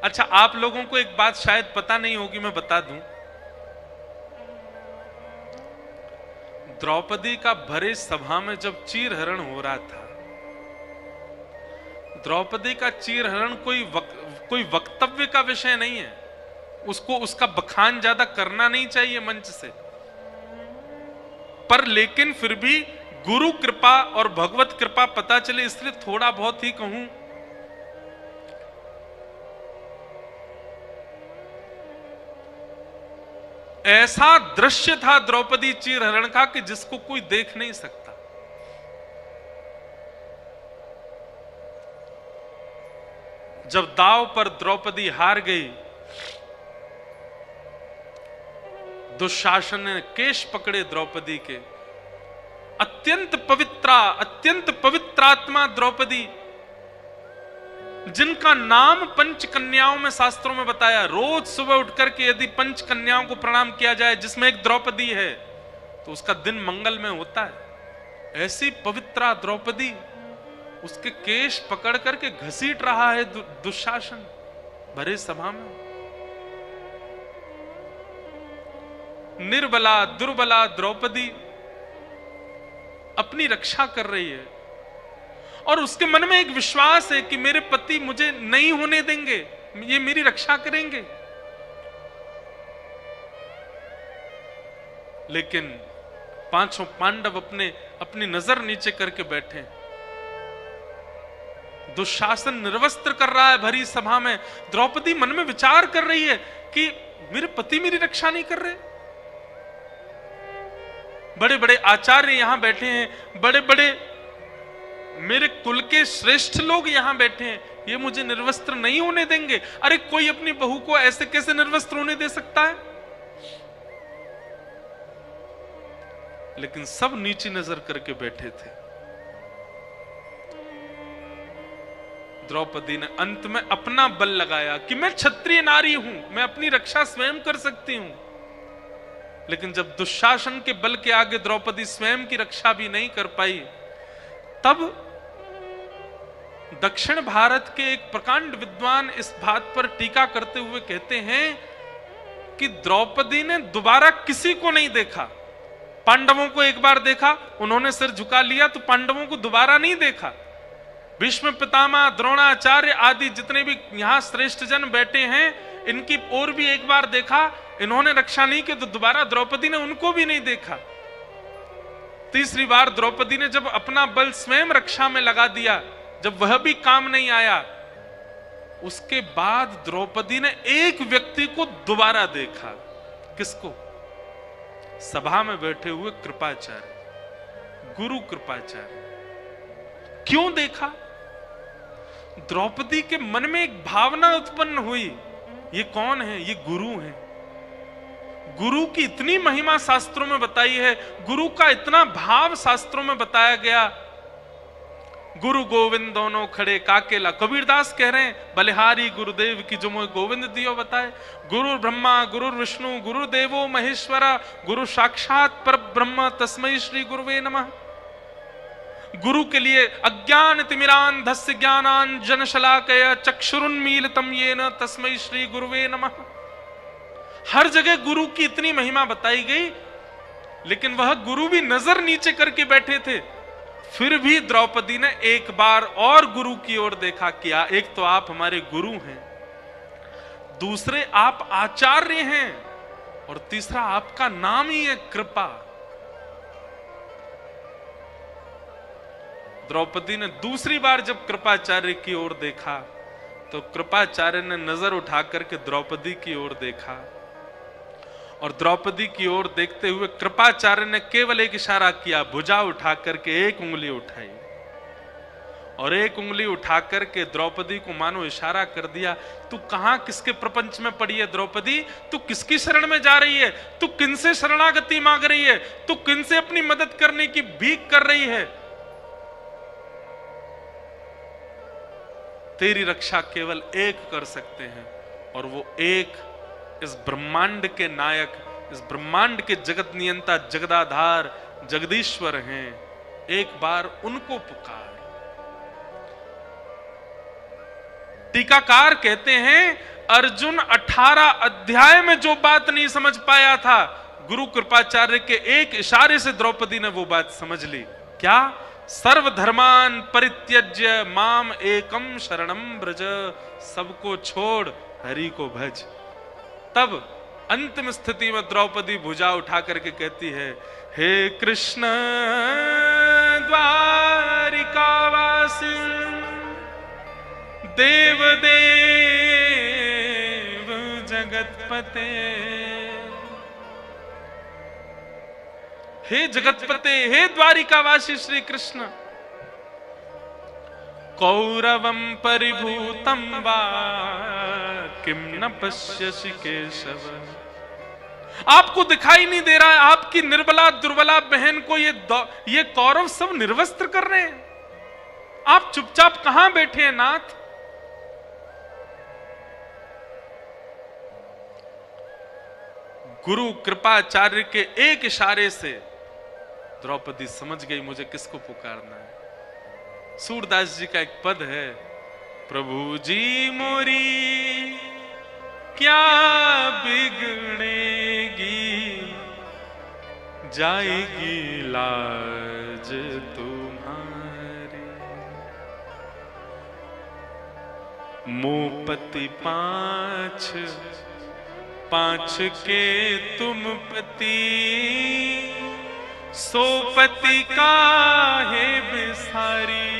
अच्छा, आप लोगों को एक बात शायद पता नहीं होगी, मैं बता दूं। द्रौपदी का भरे सभा में जब चीरहरण हो रहा था, द्रौपदी का चीरहरण कोई वक्तव्य का विषय नहीं है। उसको उसका बखान ज्यादा करना नहीं चाहिए मंच से, पर लेकिन फिर भी गुरु कृपा और भगवत कृपा पता चले, इसलिए थोड़ा बहुत ही कहूं। ऐसा दृश्य था द्रौपदी चीरहरण का कि जिसको कोई देख नहीं सकता। जब दांव पर द्रौपदी हार गई, दुशासन ने केश पकड़े द्रौपदी के। अत्यंत पवित्रात्मा द्रौपदी, जिनका नाम पंच कन्याओं में शास्त्रों में बताया। रोज सुबह उठकर के यदि पंच कन्याओं को प्रणाम किया जाए, जिसमें एक द्रौपदी है, तो उसका दिन मंगल में होता है। ऐसी पवित्रा द्रौपदी, उसके केश पकड़ करके घसीट रहा है दुशासन भरे सभा में। निर्बला दुर्बला द्रौपदी अपनी रक्षा कर रही है, और उसके मन में एक विश्वास है कि मेरे पति मुझे नहीं होने देंगे, ये मेरी रक्षा करेंगे। लेकिन पांचों पांडव अपनी नजर नीचे करके बैठे। दुशासन निर्वस्त्र कर रहा है भरी सभा में। द्रौपदी मन में विचार कर रही है कि मेरे पति मेरी रक्षा नहीं कर रहे। बड़े बड़े आचार्य यहां बैठे हैं, बड़े बड़े मेरे कुल के श्रेष्ठ लोग यहां बैठे हैं, ये मुझे निर्वस्त्र नहीं होने देंगे। अरे कोई अपनी बहू को ऐसे कैसे निर्वस्त्र होने दे सकता है? लेकिन सब नीची नजर करके बैठे थे। द्रौपदी ने अंत में अपना बल लगाया कि मैं क्षत्रिय नारी हूं, मैं अपनी रक्षा स्वयं कर सकती हूं। लेकिन जब दुशासन के बल के आगे द्रौपदी स्वयं की रक्षा भी नहीं कर पाई, तब दक्षिण भारत के एक प्रकांड विद्वान इस बात पर टीका करते हुए कहते हैं कि द्रौपदी ने दोबारा किसी को नहीं देखा। पांडवों को एक बार देखा, उन्होंने सिर झुका लिया, तो पांडवों को दोबारा नहीं देखा। भीष्म पितामह, द्रोणाचार्य आदि जितने भी यहां श्रेष्ठ जन बैठे हैं, इनकी ओर भी एक बार देखा, इन्होंने रक्षा नहीं की, तो दोबारा द्रौपदी ने उनको भी नहीं देखा। तीसरी बार द्रौपदी ने जब अपना बल स्वयं रक्षा में लगा दिया, जब वह भी काम नहीं आया, उसके बाद द्रौपदी ने एक व्यक्ति को दोबारा देखा। किसको? सभा में बैठे हुए कृपाचार्य, गुरु कृपाचार्य। क्यों देखा? द्रौपदी के मन में एक भावना उत्पन्न हुई, ये कौन है? ये गुरु है। गुरु की इतनी महिमा शास्त्रों में बताई है, गुरु का इतना भाव शास्त्रों में बताया गया। गुरु गोविंद दोनों खड़े काकेला, कबीरदास कह रहे हैं, बलिहारी गुरुदेव की जो मोह गोविंद दियो बताए। गुरु ब्रह्मा गुरु विष्णु गुरु देवो महेश्वरा, गुरु साक्षात पर ब्रह्म तस्मै श्री गुरुवे नमः। गुरु के लिए अज्ञान तिमिरांधस्य ज्ञानांजन शलाकया चक्षुरुन्मीलितं येन तस्मै श्री गुरुवे नमः। हर जगह गुरु की इतनी महिमा बताई गई, लेकिन वह गुरु भी नजर नीचे करके बैठे थे। फिर भी द्रौपदी ने एक बार और गुरु की ओर देखा। क्या? एक तो आप हमारे गुरु हैं, दूसरे आप आचार्य हैं, और तीसरा आपका नाम ही है कृपा। द्रौपदी ने दूसरी बार जब कृपाचार्य की ओर देखा, तो कृपाचार्य ने नजर उठा करके द्रौपदी की ओर देखा, और द्रौपदी की ओर देखते हुए कृपाचार्य ने केवल एक इशारा किया, भुजा उठा करके एक उंगली उठाई, और एक उंगली उठा करके द्रौपदी को मानो इशारा कर दिया, तू कहां किसके प्रपंच में पड़ी है द्रौपदी? तू किसकी शरण में जा रही है? तू किनसे शरणागति मांग रही है? तू किनसे अपनी मदद करने की भीख कर रही है? तेरी रक्षा केवल एक कर सकते हैं, और वो एक इस ब्रह्मांड के नायक, इस ब्रह्मांड के जगत नियंता, जगदाधार, जगदीश्वर हैं। एक बार उनको पुकार। टीकाकार कहते हैं, अर्जुन 18 अध्याय में जो बात नहीं समझ पाया था, गुरु कृपाचार्य के एक इशारे से द्रौपदी ने वो बात समझ ली। क्या? सर्वधर्मान परित्यज्य माम एकम शरणम ब्रज, सबको छोड़ हरि को भज। तब अंतिम स्थिति में द्रौपदी भुजा उठा करके कहती है, हे कृष्ण द्वारिकावासी देव देव जगतपते, हे जगतपते, हे द्वारिकावासी श्री कृष्ण, कौरवम परिभूतम वा किम न पश्यसि केशव। आपको दिखाई नहीं दे रहा है आपकी निर्बला दुर्बला बहन को ये कौरव सब निर्वस्त्र कर रहे हैं? आप चुपचाप कहां बैठे हैं नाथ? गुरु कृपाचार्य के एक इशारे से द्रौपदी समझ गई मुझे किसको पुकारना है। सूरदास जी का एक पद है, प्रभु जी मोरी क्या बिगड़ेगी, जाएगी लाज तुम्हारी। मोपति पांच पांच के तुम पति, सोपति काहे बिसारी।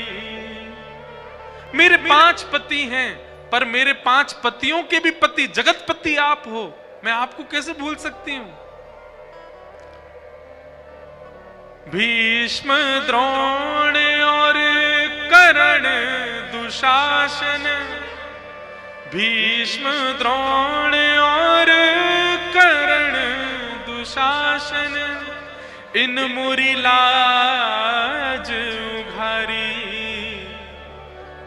मेरे 5 पति हैं, पर मेरे 5 पतियों के भी पति जगतपति आप हो, मैं आपको कैसे भूल सकती हूं। भीष्म द्रोण और कर्ण दुशासन, भीष्म द्रोण और कर्ण दुशासन, इन मुरी लाज उघारी।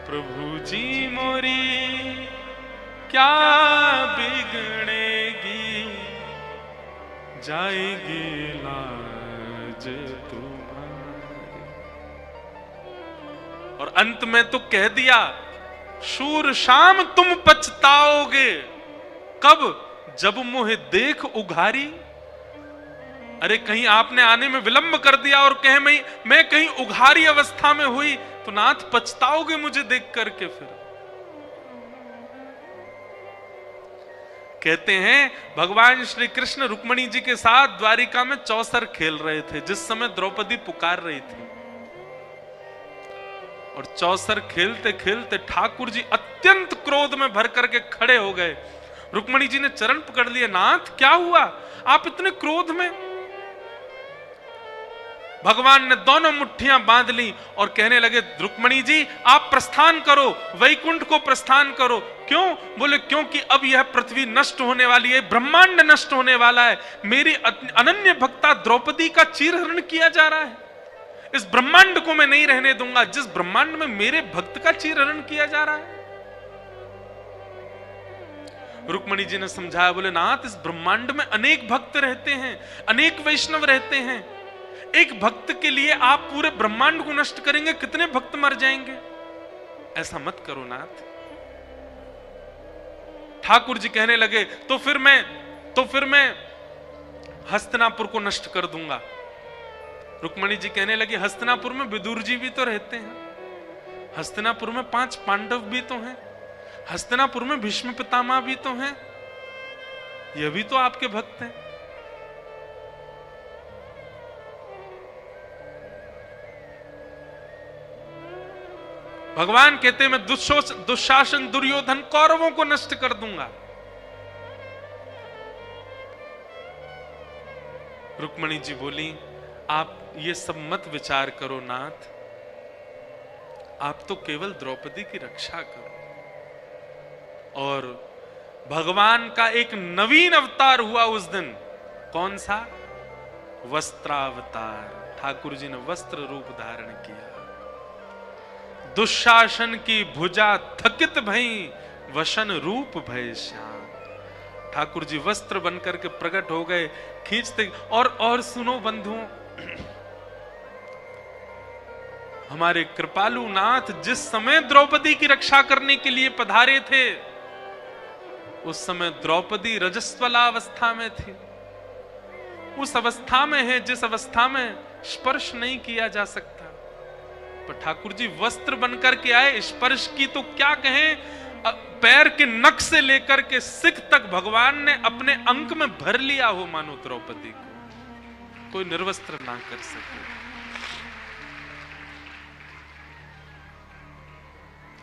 प्रभु जी मोरी क्या बिगड़ेगी, जाएगी लाज तुम्हारी। और अंत में तो कह दिया, शूर शाम तुम पछताओगे, कब? जब मुझे देख उघारी। अरे कहीं आपने आने में विलंब कर दिया और कहे मैं कहीं उघारी अवस्था में हुई तो नाथ पछताओगे मुझे देख करके। फिर कहते हैं भगवान श्री कृष्ण रुक्मणी जी के साथ द्वारिका में चौसर खेल रहे थे जिस समय द्रौपदी पुकार रही थी। और चौसर खेलते खेलते ठाकुर जी अत्यंत क्रोध में भर करके खड़े हो गए। रुक्मणी जी ने चरण पकड़ लिए, नाथ क्या हुआ, आप इतने क्रोध में? भगवान ने दोनों मुट्ठियां बांध ली और कहने लगे, रुक्मणी जी आप प्रस्थान करो, वैकुंठ को प्रस्थान करो। क्यों? बोले क्योंकि अब यह पृथ्वी नष्ट होने वाली है, ब्रह्मांड नष्ट होने वाला है। मेरी अनन्य भक्ता द्रौपदी का चीरहरण किया जा रहा है। इस ब्रह्मांड को मैं नहीं रहने दूंगा जिस ब्रह्मांड में मेरे भक्त का चीरहरण किया जा रहा है। रुक्मणी जी ने समझाया, बोले नाथ इस ब्रह्मांड में अनेक भक्त रहते हैं, अनेक वैष्णव रहते हैं। एक भक्त के लिए आप पूरे ब्रह्मांड को नष्ट करेंगे, कितने भक्त मर जाएंगे। ऐसा मत करो नाथ। ठाकुर जी कहने लगे, तो फिर मैं हस्तिनापुर को नष्ट कर दूंगा। रुक्मणी जी कहने लगी, हस्तिनापुर में विदुर जी भी तो रहते हैं, हस्तिनापुर में 5 पांडव भी तो हैं, हस्तिनापुर में भीष्म पितामह भी तो हैं, ये भी तो आपके भक्त हैं। भगवान कहते मैं दुशासन दुर्योधन कौरवों को नष्ट कर दूंगा। रुक्मणी जी बोली, आप ये सब मत विचार करो नाथ, आप तो केवल द्रौपदी की रक्षा करो। और भगवान का एक नवीन अवतार हुआ उस दिन। कौन सा? वस्त्रावतार। ठाकुर जी ने वस्त्र रूप धारण किया। दुशासन की भुजा थकित भई, वसन रूप भय श्याम। ठाकुर जी वस्त्र बनकर के प्रकट हो गए, खींचते। और सुनो बंधुओं, हमारे कृपालु नाथ जिस समय द्रौपदी की रक्षा करने के लिए पधारे थे, उस समय द्रौपदी रजस्वलावस्था में थी, उस अवस्था में है जिस अवस्था में स्पर्श नहीं किया जा सकता। पर ठाकुर जी वस्त्र बनकर के आए, स्पर्श की तो क्या कहें, पैर के नख से लेकर के सिख तक भगवान ने अपने अंक में भर लिया हो, मानो द्रौपदी को कोई निर्वस्त्र ना कर सके।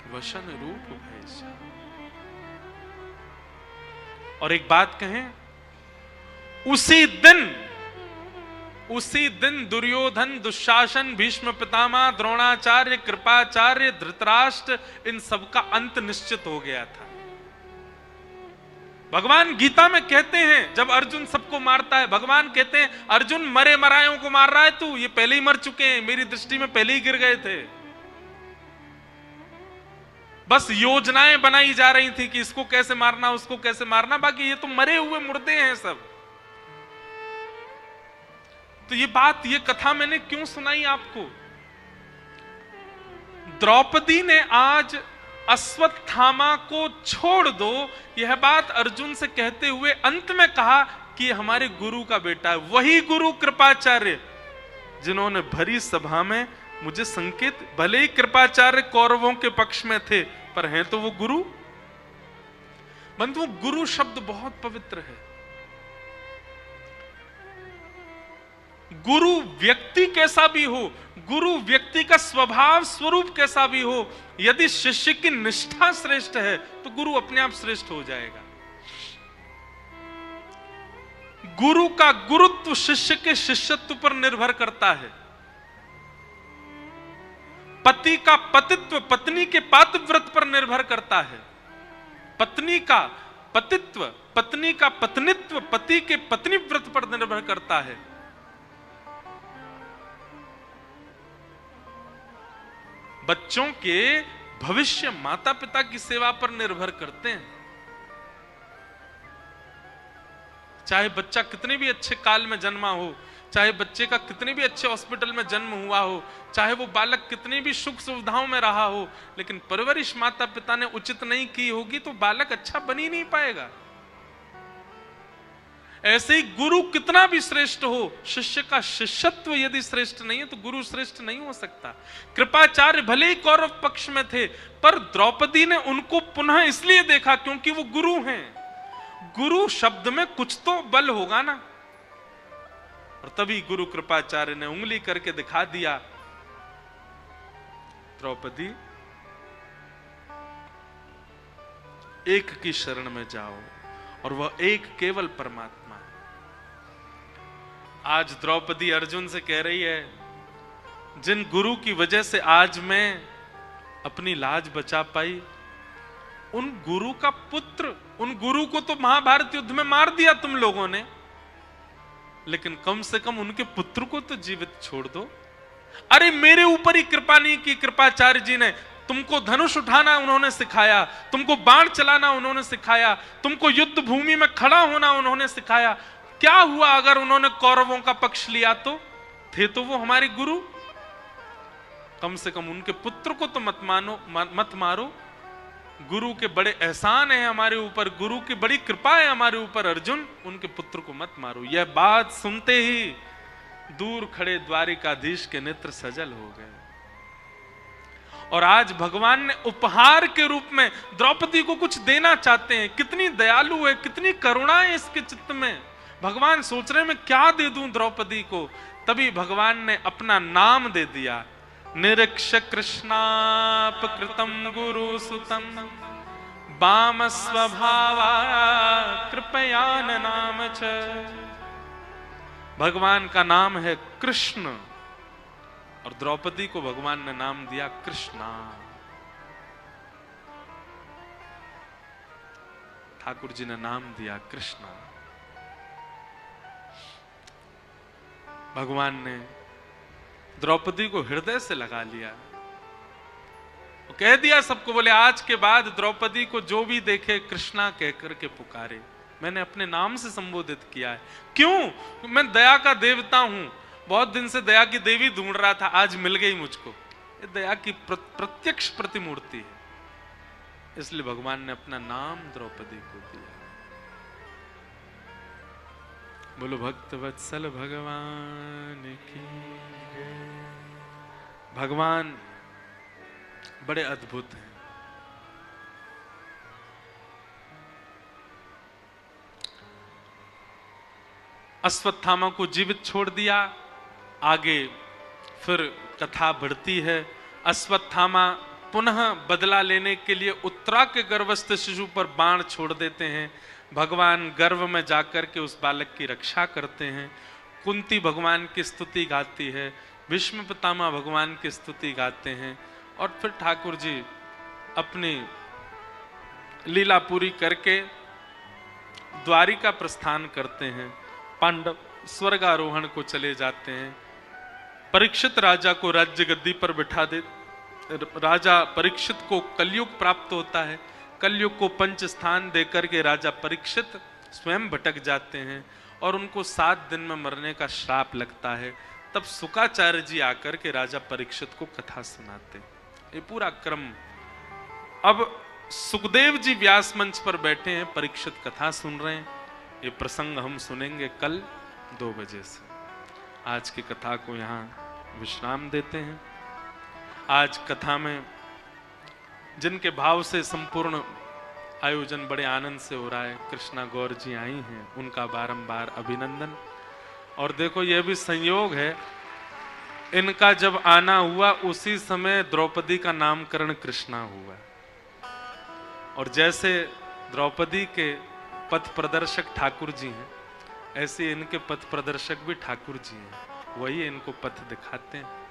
वशन रूप भैसा। और एक बात कहें, उसी दिन दुर्योधन, दुशासन, भीष्म पितामह, द्रोणाचार्य, कृपाचार्य, धृतराष्ट्र, इन सबका अंत निश्चित हो गया था। भगवान गीता में कहते हैं, जब अर्जुन सबको मारता है, भगवान कहते हैं अर्जुन मरे मरायों को मार रहा है तू, ये पहले ही मर चुके हैं, मेरी दृष्टि में पहले ही गिर गए थे। बस योजनाएं बनाई जा रही थी कि इसको कैसे मारना, उसको कैसे मारना, बाकी ये तो मरे हुए मुर्दे हैं सब। तो ये बात, ये कथा मैंने क्यों सुनाई आपको? द्रौपदी ने आज अश्वत्थामा को छोड़ दो, यह बात अर्जुन से कहते हुए अंत में कहा कि हमारे गुरु का बेटा है, वही गुरु कृपाचार्य जिन्होंने भरी सभा में मुझे संकेत, भले ही कृपाचार्य कौरवों के पक्ष में थे, पर हैं तो वो गुरु। बंधु, गुरु शब्द बहुत पवित्र है। गुरु व्यक्ति कैसा भी हो, गुरु व्यक्ति का स्वभाव स्वरूप कैसा भी हो, यदि शिष्य की निष्ठा श्रेष्ठ है तो गुरु अपने आप श्रेष्ठ हो जाएगा। गुरु का गुरुत्व शिष्य के शिष्यत्व पर निर्भर करता है। पति का पतित्व पत्नी के पातिव्रत पर निर्भर करता है। पत्नी का पतित्व, पत्नी का पत्नित्व पति के पत्नीव्रत पर निर्भर करता है। बच्चों के भविष्य माता पिता की सेवा पर निर्भर करते हैं। चाहे बच्चा कितने भी अच्छे काल में जन्मा हो, चाहे बच्चे का कितने भी अच्छे हॉस्पिटल में जन्म हुआ हो, चाहे वो बालक कितनी भी सुख सुविधाओं में रहा हो, लेकिन परवरिश माता पिता ने उचित नहीं की होगी तो बालक अच्छा बन ही नहीं पाएगा। ऐसे ही गुरु कितना भी श्रेष्ठ हो, शिष्य का शिष्यत्व यदि श्रेष्ठ नहीं है तो गुरु श्रेष्ठ नहीं हो सकता। कृपाचार्य भले ही कौरव पक्ष में थे, पर द्रौपदी ने उनको पुनः इसलिए देखा क्योंकि वो गुरु हैं। गुरु शब्द में कुछ तो बल होगा ना। और तभी गुरु कृपाचार्य ने उंगली करके दिखा दिया, द्रौपदी एक की शरण में जाओ, और वह एक केवल परमात्मा। आज द्रौपदी अर्जुन से कह रही है, जिन गुरु की वजह से आज मैं अपनी लाज बचा पाई, उन गुरु का पुत्र, उन गुरु को तो महाभारत युद्ध में मार दिया तुम लोगों ने, लेकिन कम से कम उनके पुत्र को तो जीवित छोड़ दो। अरे मेरे ऊपर ही कृपा नहीं की कृपाचार्य जी ने, तुमको धनुष उठाना उन्होंने सिखाया, तुमको बाण चलाना उन्होंने सिखाया, तुमको युद्ध भूमि में खड़ा होना उन्होंने सिखाया। क्या हुआ अगर उन्होंने कौरवों का पक्ष लिया? तो थे तो वो हमारे गुरु। कम से कम उनके पुत्र को तो मत मारो। गुरु के बड़े एहसान है हमारे ऊपर, गुरु की बड़ी कृपा है हमारे ऊपर, अर्जुन उनके पुत्र को मत मारो। यह बात सुनते ही दूर खड़े द्वारिकाधीश के नेत्र सजल हो गए। और आज भगवान ने उपहार के रूप में द्रौपदी को कुछ देना चाहते हैं। कितनी दयालु है, कितनी करुणा है इसके चित्त में। भगवान सोच रहे मैं क्या दे दूं द्रौपदी को। तभी भगवान ने अपना नाम दे दिया, निरीक्ष कृष्णापकृतं गुरु सुतं वाम स्वभावा कृपयान नाम च। भगवान का नाम है कृष्ण, और द्रौपदी को भगवान ने नाम दिया कृष्णा। ठाकुर जी ने नाम दिया कृष्णा। भगवान ने द्रौपदी को हृदय से लगा लिया। वो कह दिया सबको, बोले आज के बाद द्रौपदी को जो भी देखे कृष्णा कहकर के पुकारे। मैंने अपने नाम से संबोधित किया है। क्यों? मैं दया का देवता हूं। बहुत दिन से दया की देवी ढूंढ रहा था, आज मिल गई मुझको। ये दया की प्रत्यक्ष प्रतिमूर्ति है। इसलिए भगवान ने अपना नाम द्रौपदी को दिया। बोलो भक्त वत्सल भगवान की। भगवान बड़े अद्भुत हैं। अश्वत्थामा को जीवित छोड़ दिया। आगे फिर कथा बढ़ती है। अश्वत्थामा पुनः बदला लेने के लिए उत्तरा के गर्भस्थ शिशु पर बाण छोड़ देते हैं। भगवान गर्भ में जाकर के उस बालक की रक्षा करते हैं। कुंती भगवान की स्तुति गाती है, भीष्म पितामह भगवान की स्तुति गाते हैं, और फिर ठाकुर जी अपनी लीला पूरी करके द्वारिका प्रस्थान करते हैं। पांडव स्वर्गारोहण को चले जाते हैं। परीक्षित राजा को राज्य गद्दी पर बिठा दे। राजा परीक्षित को कलयुग प्राप्त होता है। कलयुग को पंच स्थान देकर के राजा परीक्षित स्वयं भटक जाते हैं और उनको 7 दिन में मरने का श्राप लगता है। तब शुकाचार्य जी आकर के राजा परीक्षित को कथा सुनाते। ये पूरा क्रम। अब सुखदेव जी व्यास मंच पर बैठे हैं, परीक्षित कथा सुन रहे हैं। ये प्रसंग हम सुनेंगे कल 2 बजे से। आज की कथा को यहाँ विश्राम देते हैं। आज कथा में जिनके भाव से संपूर्ण आयोजन बड़े आनंद से हो रहा है, कृष्णा गौर जी आई हैं, उनका बारंबार अभिनंदन। और देखो यह भी संयोग है, इनका जब आना हुआ उसी समय द्रौपदी का नामकरण कृष्णा हुआ। और जैसे द्रौपदी के पथ प्रदर्शक ठाकुर जी हैं, ऐसे इनके पथ प्रदर्शक भी ठाकुर जी हैं। वही इनको पथ दिखाते हैं।